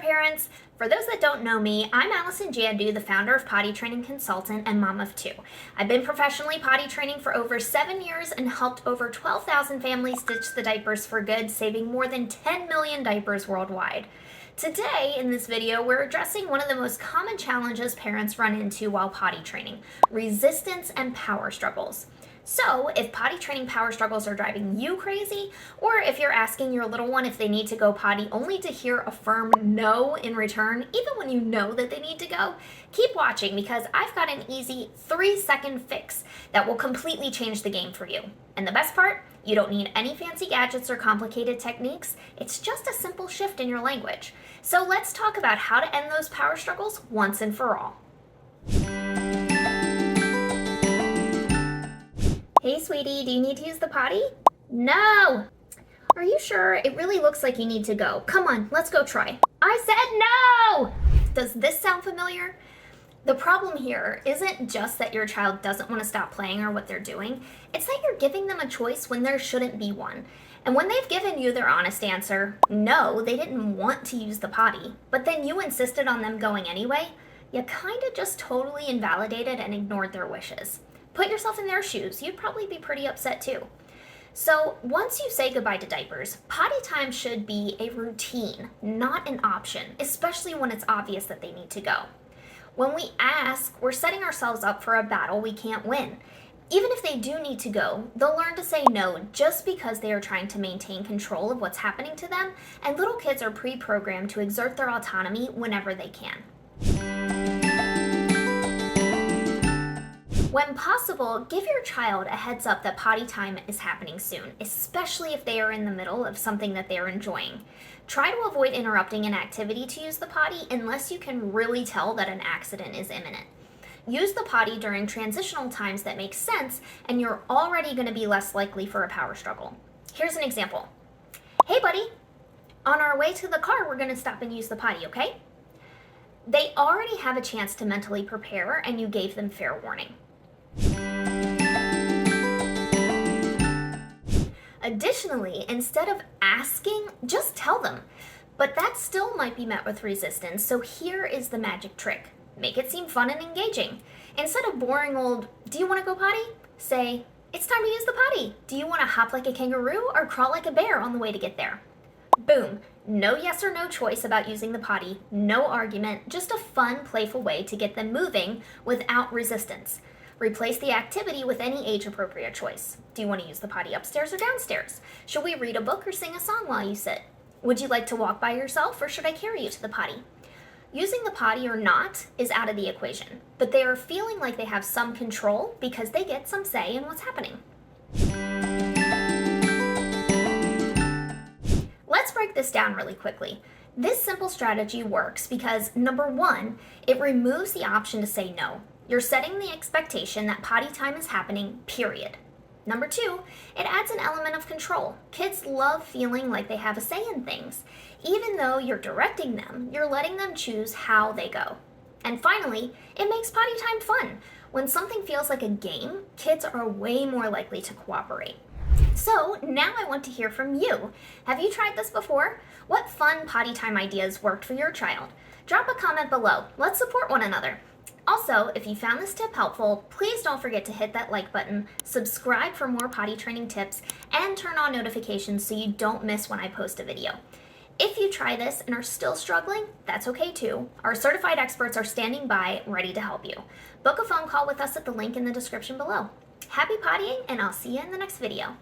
parents. For those that don't know me, I'm Allison Jandu, the founder of Potty Training Consultant and mom of 2. I've been professionally potty training for over 7 years and helped over 12,000 families ditch the diapers for good, saving more than 10 million diapers worldwide. Today, in this video, we're addressing one of the most common challenges parents run into while potty training: resistance and power struggles. So, if potty training power struggles are driving you crazy, or if you're asking your little one if they need to go potty only to hear a firm no in return, even when you know that they need to go, keep watching because I've got an easy 3-second fix that will completely change the game for you. And the best part, you don't need any fancy gadgets or complicated techniques. It's just a simple shift in your language. So let's talk about how to end those power struggles once and for all. Hey, sweetie, do you need to use the potty? No! Are you sure? It really looks like you need to go. Come on, let's go try. I said no! Does this sound familiar? The problem here isn't just that your child doesn't want to stop playing or what they're doing. It's that you're giving them a choice when there shouldn't be one. And when they've given you their honest answer, no, they didn't want to use the potty, but then you insisted on them going anyway, you kind of just totally invalidated and ignored their wishes. Put yourself in their shoes. You'd probably be pretty upset too. So once you say goodbye to diapers, potty time should be a routine, not an option, especially when it's obvious that they need to go. When we ask, we're setting ourselves up for a battle we can't win. Even if they do need to go, they'll learn to say no just because they are trying to maintain control of what's happening to them, and little kids are pre-programmed to exert their autonomy whenever they can. When possible, give your child a heads up that potty time is happening soon, especially if they are in the middle of something that they are enjoying. Try to avoid interrupting an activity to use the potty unless you can really tell that an accident is imminent. Use the potty during transitional times that make sense, and you're already going to be less likely for a power struggle. Here's an example. Hey buddy, on our way to the car, we're going to stop and use the potty, okay? They already have a chance to mentally prepare, and you gave them fair warning. Additionally, instead of asking, just tell them. But that still might be met with resistance, so here is the magic trick. Make it seem fun and engaging. Instead of boring old, "Do you want to go potty?" say, "It's time to use the potty. Do you want to hop like a kangaroo or crawl like a bear on the way to get there?" Boom. No yes or no choice about using the potty, no argument, just a fun, playful way to get them moving without resistance. Replace the activity with any age-appropriate choice. Do you want to use the potty upstairs or downstairs? Should we read a book or sing a song while you sit? Would you like to walk by yourself or should I carry you to the potty? Using the potty or not is out of the equation, but they are feeling like they have some control because they get some say in what's happening. Let's break this down really quickly. This simple strategy works because, number one, it removes the option to say no. You're setting the expectation that potty time is happening, period. Number two, it adds an element of control. Kids love feeling like they have a say in things. Even though you're directing them, you're letting them choose how they go. And finally, it makes potty time fun. When something feels like a game, kids are way more likely to cooperate. So now I want to hear from you. Have you tried this before? What fun potty time ideas worked for your child? Drop a comment below. Let's support one another. Also, if you found this tip helpful, please don't forget to hit that like button, subscribe for more potty training tips, and turn on notifications so you don't miss when I post a video. If you try this and are still struggling, that's okay too. Our certified experts are standing by, ready to help you. Book a phone call with us at the link in the description below. Happy pottying, and I'll see you in the next video.